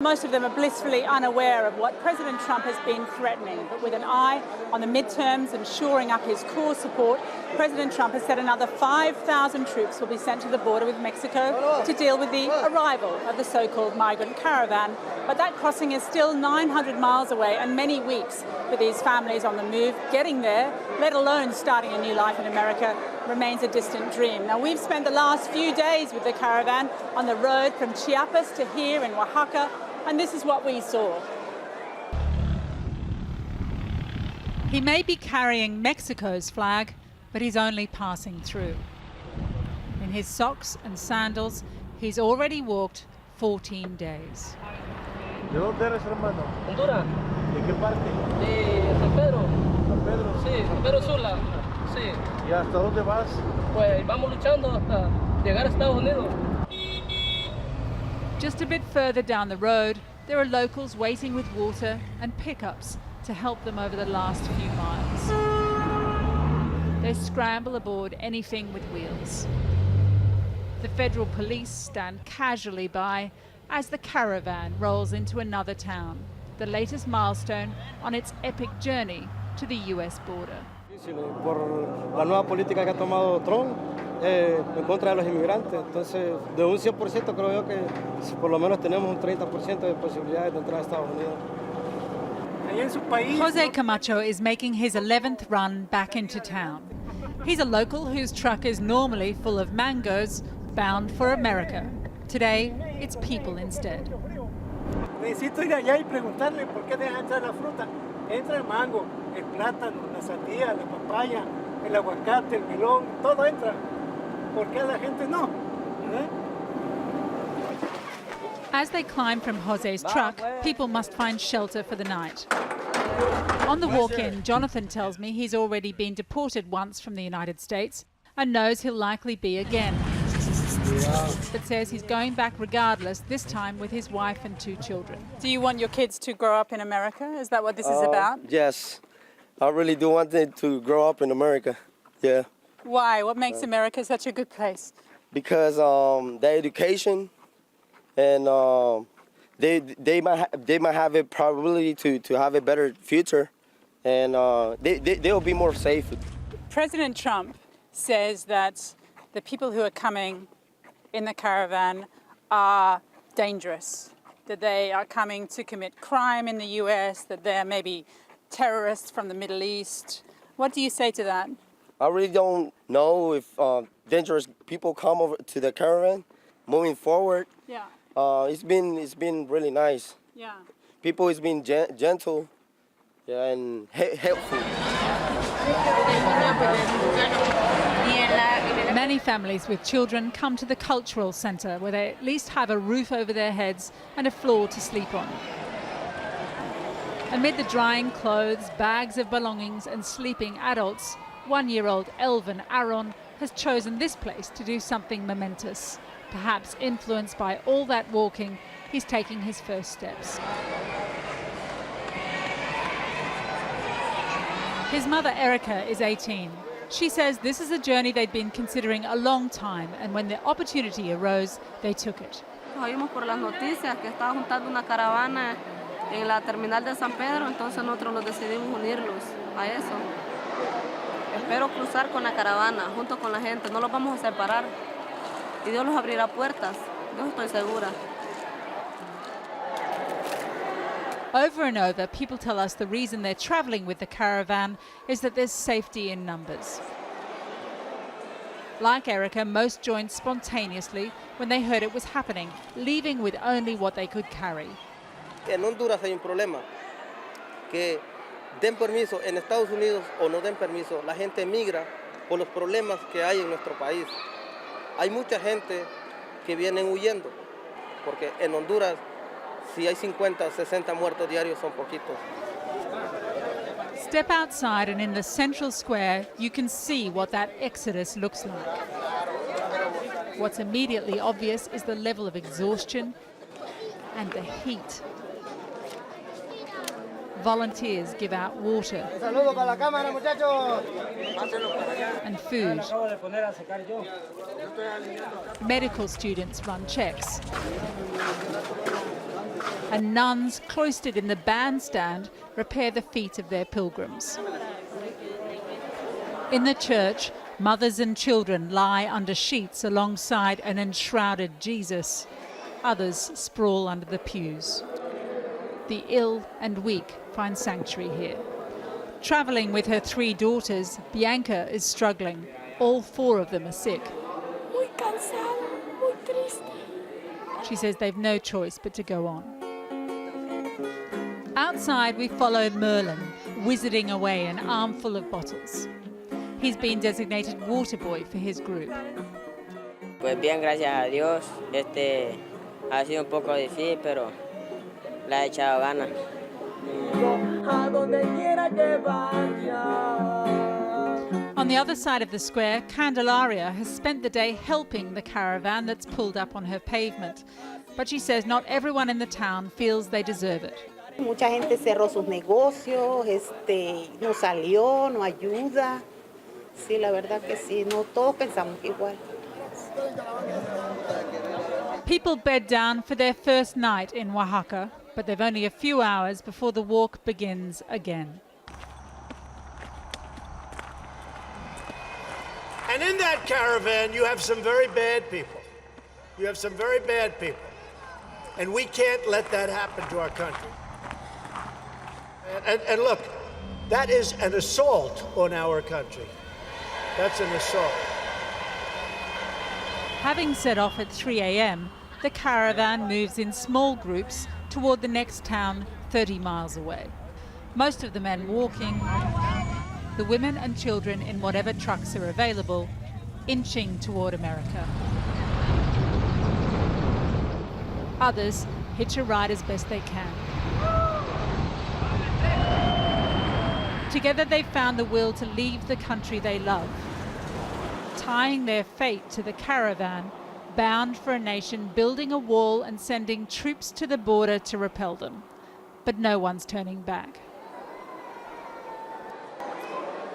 Most of them are blissfully unaware of what President Trump has been threatening, but with an eye on the midterms and shoring up his core support, President Trump has said another 5,000 troops will be sent to the border with Mexico to deal with the arrival of the so-called migrant caravan. But that crossing is still 900 miles away and many weeks for these families on the move. Getting there, let alone starting a new life in America, remains a distant dream. Now, we've spent the last few days with the caravan on the road from Chiapas to here in Oaxaca, and this is what we saw. He may be carrying Mexico's flag, but he's only passing through. In his socks and sandals, he's already walked 14 days. ¿De dónde eres, hermano? Honduras. ¿De qué parte? De San Pedro. San Pedro. Sí, San Pedro Sula. Sí. ¿Y hasta dónde vas? Pues vamos luchando hasta llegar a Estados Unidos. Just a bit further down the road, there are locals waiting with water and pickups to help them over the last few miles. They scramble aboard anything with wheels. The federal police stand casually by as the caravan rolls into another town, the latest milestone on its epic journey to the US border. Por la nueva política que ha tomado Trump en contra de los inmigrantes. Entonces, de un 100% creo yo que por lo menos tenemos un 30% de posibilidades de entrar a Estados Unidos. Jose Camacho is making his 11th run back into town. He's a local whose truck is normally full of mangoes, bound for America. Today, it's people instead. Necesito ir allá y preguntarle por qué deja entrar la fruta. Entra el mango, el plátano, la sandía, la papaya, el aguacate, el melón, todo entra. ¿Por qué la gente no? As they climb from Jose's truck, people must find shelter for the night. On the walk-in, Jonathan tells me he's already been deported once from the United States and knows he'll likely be again. But says he's going back regardless, this time with his wife and 2 children. Do you want your kids to grow up in America? Is that what this is about? Yes, I really do want them to grow up in America, yeah. Why? What makes America such a good place? Because the education and they might have a probability to have a better future, and they'll be more safe. President Trump says that the people who are coming in the caravan are dangerous, that they are coming to commit crime in the US, that they're maybe terrorists from the Middle East. What do you say to that? I really don't know if dangerous people come over to the caravan. Moving forward, Yeah. It's been really nice. Yeah. People has been gentle, yeah, and helpful. Many families with children come to the cultural centre where they at least have a roof over their heads and a floor to sleep on. Amid the drying clothes, bags of belongings and sleeping adults, 1-year-old Elvin Aaron has chosen this place to do something momentous. Perhaps influenced by all that walking, he's taking his first steps. His mother, Erica, is 18. She says this is a journey they'd been considering a long time, and when the opportunity arose, they took it. Oímos por las noticias que estaba juntando una caravana en la terminal de San Pedro, entonces nosotros nos decidimos unirnos a eso. Espero cruzar con la caravana, junto con la gente, no los vamos a separar. Y Dios los abrirá puertas, yo estoy segura. Over and over, people tell us the reason they're travelling with the caravan is that there's safety in numbers. Like Erica, most joined spontaneously when they heard it was happening, leaving with only what they could carry. En Honduras hay un problema, que den permiso en Estados Unidos o no den permiso, la gente migra por los problemas que hay en nuestro país. Hay mucha gente que vienen huyendo, porque en Honduras si hay 50, 60 muertos diarios son poquitos. Step outside and in the central square you can see what that exodus looks like. What's immediately obvious is the level of exhaustion and the heat. Volunteers give out water and food. Medical students run checks. and nuns cloistered in the bandstand repair the feet of their pilgrims. In the church, mothers and children lie under sheets alongside an enshrouded Jesus. Others sprawl under the pews. The ill and weak find sanctuary here. Travelling with her 3 daughters, Bianca is struggling. All 4 of them are sick. Muy cansada, muy triste. She says they've no choice but to go on. Outside, we follow Merlin, wizarding away an armful of bottles. He's been designated water boy for his group. Pues bien, gracias a Dios. Ha sido un poco difícil, pero la he echado ganas. On the other side of the square, Candelaria has spent the day helping the caravan that's pulled up on her pavement. But she says not everyone in the town feels they deserve it. Mucha gente cerró sus negocios, no salió, no ayuda. Sí, la verdad que sí, no todos pensamos igual. People bed down for their first night in Oaxaca, but they've only a few hours before the walk begins again. And in that caravan, you have some very bad people. You have some very bad people. And we can't let that happen to our country. And look, that is an assault on our country. That's an assault. Having set off at 3 a.m, the caravan moves in small groups toward the next town 30 miles away. Most of the men walking, the women and children in whatever trucks are available, inching toward America. Others hitch a ride as best they can. Together they've found the will to leave the country they love, tying their fate to the caravan, bound for a nation building a wall and sending troops to the border to repel them. But no one's turning back.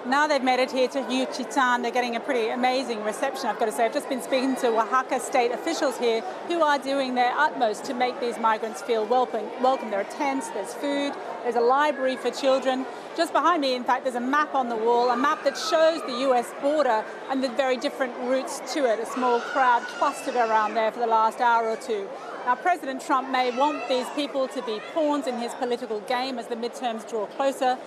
Now they've made it here to Yucatan, they're getting a pretty amazing reception, I've got to say. I've just been speaking to Oaxaca state officials here who are doing their utmost to make these migrants feel welcome. There are tents, there's food, there's a library for children. Just behind me, in fact, there's a map on the wall, a map that shows the US border and the very different routes to it. A small crowd clustered around there for the last hour or two. Now, President Trump may want these people to be pawns in his political game as the midterms draw closer.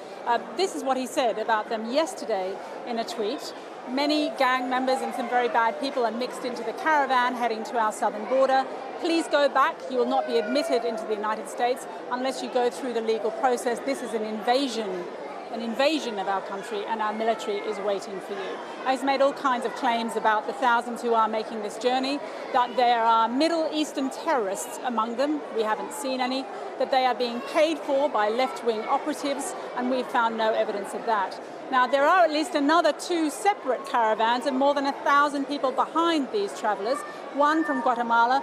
This is what he said about them yesterday in a tweet. Many gang members and some very bad people are mixed into the caravan heading to our southern border. Please go back. You will not be admitted into the United States unless you go through the legal process. This is an invasion of our country, and our military is waiting for you. He's made all kinds of claims about the thousands who are making this journey, that there are Middle Eastern terrorists among them. We haven't seen any. That they are being paid for by left-wing operatives, and we've found no evidence of that. Now, there are at least another 2 separate caravans and more than 1,000 people behind these travellers, one from Guatemala,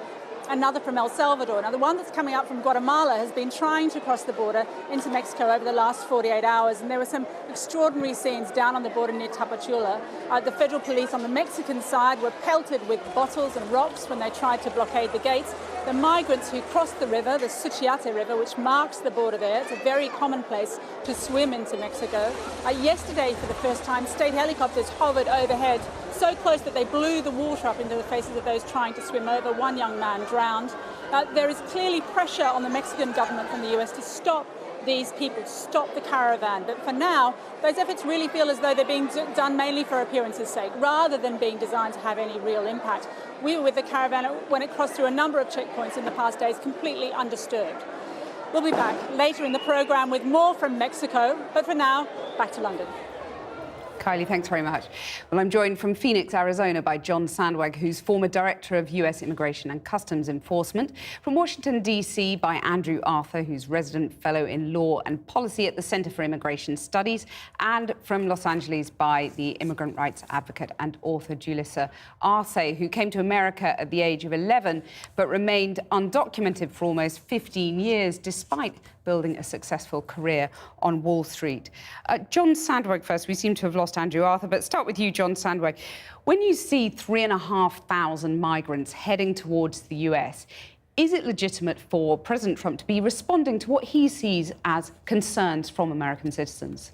another from El Salvador. Now, the one that's coming up from Guatemala has been trying to cross the border into Mexico over the last 48 hours, and there were some extraordinary scenes down on the border near Tapachula. The federal police on the Mexican side were pelted with bottles and rocks when they tried to blockade the gates. The migrants who crossed the river, the Chiapas River, which marks the border there, it's a very common place to swim into Mexico. Yesterday, for the first time, state helicopters hovered overhead, so close that they blew the water up into the faces of those trying to swim over. One young man drowned. There is clearly pressure on the Mexican government from the US to stop these people, stop the caravan. But for now, those efforts really feel as though they're being done mainly for appearance's sake, rather than being designed to have any real impact. We were with the caravan when it crossed through a number of checkpoints in the past days, completely undisturbed. We'll be back later in the program with more from Mexico, but for now, back to London. Kylie, thanks very much. Well, I'm joined from Phoenix, Arizona by John Sandwag, who's former Director of US Immigration and Customs Enforcement. From Washington, D.C. by Andrew Arthur, who's Resident Fellow in Law and Policy at the Center for Immigration Studies. And from Los Angeles by the immigrant rights advocate and author Julissa Arce, who came to America at the age of 11 but remained undocumented for almost 15 years, despite building a successful career on Wall Street. John Sandwag first. We seem to have lost Andrew Arthur, but start with you, John Sandwag. When you see 3,500 migrants heading towards the US, Is it legitimate for President Trump to be responding to what he sees as concerns from American citizens?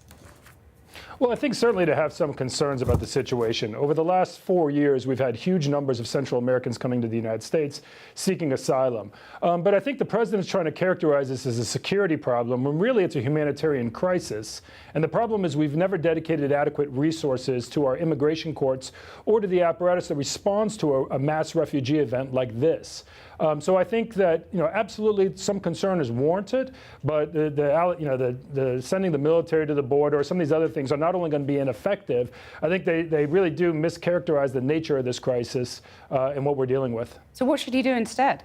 Well, I think certainly to have some concerns about the situation. Over the last 4 years, we've had huge numbers of Central Americans coming to the United States seeking asylum. But I think the president's trying to characterize this as a security problem when really it's a humanitarian crisis. And the problem is we've never dedicated adequate resources to our immigration courts or to the apparatus that responds to a mass refugee event like this. So I think that, absolutely some concern is warranted, but the sending the military to the border or some of these other things are not only going to be ineffective, I think they really do mischaracterize the nature of this crisis and what we're dealing with. So what should he do instead?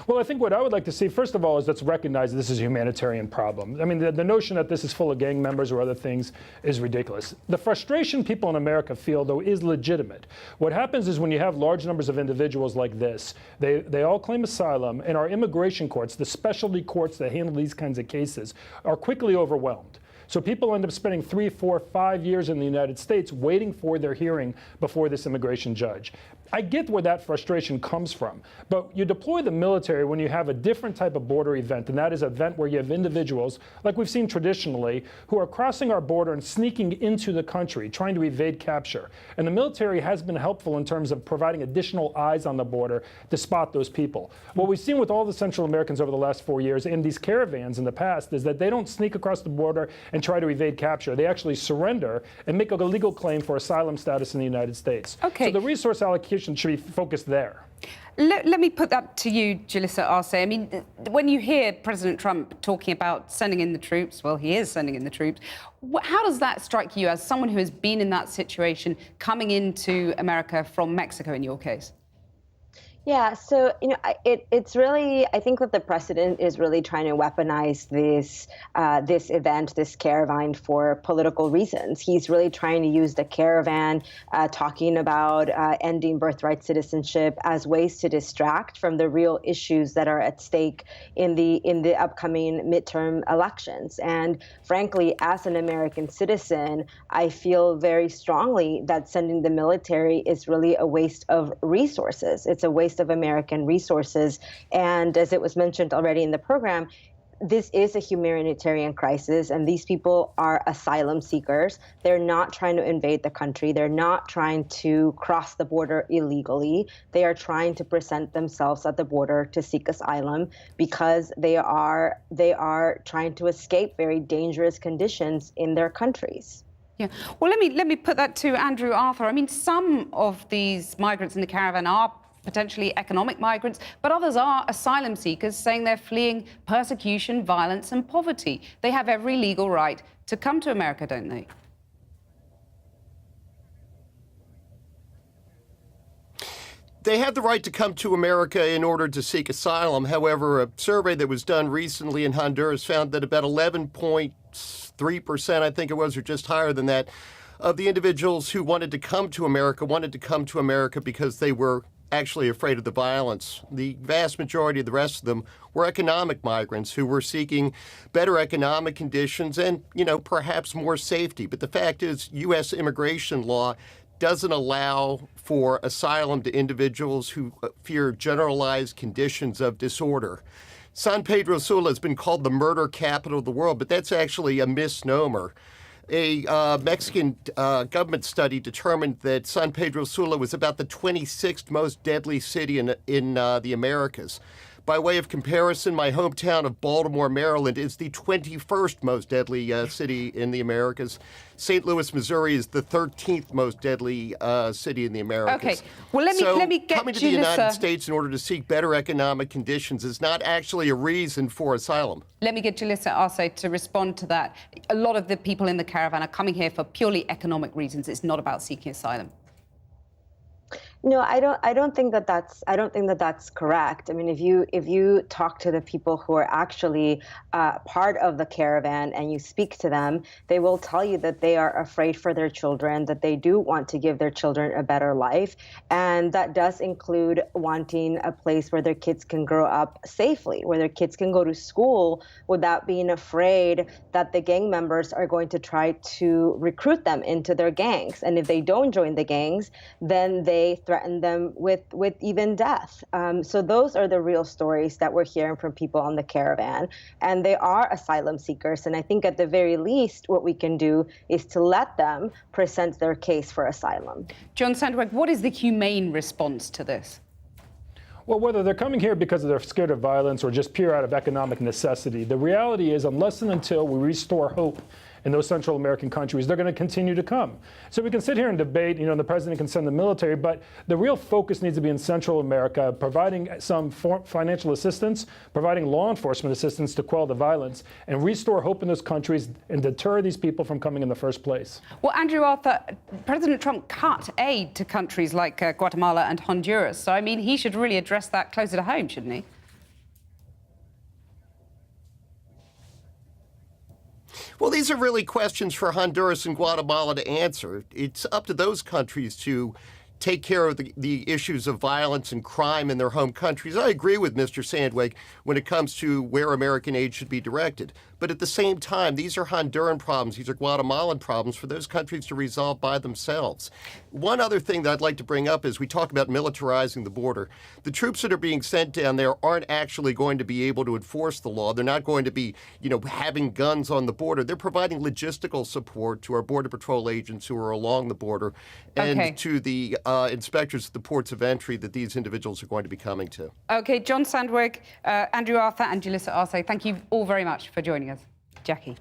Well, I think what I would like to see, first of all, is let's recognize this is a humanitarian problem. I mean, the notion that this is full of gang members or other things is ridiculous. The frustration people in America feel, though, is legitimate. What happens is when you have large numbers of individuals like this, they all claim asylum, and our immigration courts, the specialty courts that handle these kinds of cases, are quickly overwhelmed. So people end up spending 3, 4, 5 years in the United States waiting for their hearing before this immigration judge. I get where that frustration comes from, but you deploy the military when you have a different type of border event, and that is an event where you have individuals, like we've seen traditionally, who are crossing our border and sneaking into the country, trying to evade capture. And the military has been helpful in terms of providing additional eyes on the border to spot those people. What we've seen with all the Central Americans over the last 4 years and these caravans in the past is that they don't sneak across the border and try to evade capture. They actually surrender and make a legal claim for asylum status in the United States. Okay. So the resource allocation should be focused there. Let me put that to you, Julissa Arce. I mean, when you hear President Trump talking about sending in the troops, well, he is sending in the troops. How does that strike you as someone who has been in that situation, coming into America from Mexico in your case? Yeah, so, it's really, I think that the president is really trying to weaponize this event, this caravan, for political reasons. He's really trying to use the caravan, talking about ending birthright citizenship, as ways to distract from the real issues that are at stake in the upcoming midterm elections. And frankly, as an American citizen, I feel very strongly that sending the military is really a waste of resources. It's a waste of American resources. And as it was mentioned already in the program, this is a humanitarian crisis, and these people are asylum seekers. They're not trying to invade the country. They're not trying to cross the border illegally. They are trying to present themselves at the border to seek asylum because they are trying to escape very dangerous conditions in their countries. Yeah. Well, let me put that to Andrew Arthur. I mean, some of these migrants in the caravan are potentially economic migrants, but others are asylum seekers saying they're fleeing persecution, violence and poverty. They have every legal right to come to America, don't they? They have the right to come to America in order to seek asylum. However, a survey that was done recently in Honduras found that about 11.3%, I think it was, or just higher than that, of the individuals who wanted to come to America because they were actually afraid of the violence. The vast majority of the rest of them were economic migrants who were seeking better economic conditions and, perhaps more safety. But the fact is, U.S. immigration law doesn't allow for asylum to individuals who fear generalized conditions of disorder. San Pedro Sula has been called the murder capital of the world, but that's actually a misnomer. A Mexican government study determined that San Pedro Sula was about the 26th most deadly city in the Americas. By way of comparison, my hometown of Baltimore, Maryland, is the 21st most deadly city in the Americas. St. Louis, Missouri, is the 13th most deadly city in the Americas. Okay. Well, let me get coming to the United States in order to seek better economic conditions is not actually a reason for asylum. Let me get Julissa Arce to respond to that. A lot of the people in the caravan are coming here for purely economic reasons. It's not about seeking asylum. No, I don't think that that's correct. I mean, if you talk to the people who are actually part of the caravan and you speak to them, they will tell you that they are afraid for their children, that they do want to give their children a better life, and that does include wanting a place where their kids can grow up safely, where their kids can go to school without being afraid that the gang members are going to try to recruit them into their gangs. And if they don't join the gangs, then they threaten threaten them with even death. So those are the real stories that we're hearing from people on the caravan, and they are asylum seekers. And I think at the very least, what we can do is to let them present their case for asylum. John Sandweg, what is the humane response to this? Well, whether they're coming here because they're scared of violence or just pure out of economic necessity, the reality is unless and until we restore hope in those Central American countries, they're going to continue to come. So we can sit here and debate, the president can send the military, but the real focus needs to be in Central America, providing some financial assistance, providing law enforcement assistance to quell the violence, and restore hope in those countries and deter these people from coming in the first place. Well, Andrew Arthur, President Trump cut aid to countries like Guatemala and Honduras. So, I mean, he should really address that closer to home, shouldn't he? Well, these are really questions for Honduras and Guatemala to answer. It's up to those countries to take care of the issues of violence and crime in their home countries. I agree with Mr. Sandweg when it comes to where American aid should be directed. But at the same time, these are Honduran problems, these are Guatemalan problems for those countries to resolve by themselves. One other thing that I'd like to bring up is we talk about militarizing the border. The troops that are being sent down there aren't actually going to be able to enforce the law. They're not going to be, having guns on the border. They're providing logistical support to our Border Patrol agents who are along the border and to the inspectors at the ports of entry that these individuals are going to be coming to. OK, John Sandweg, Andrew Arthur and Julissa Arce, thank you all very much for joining us. Jackie.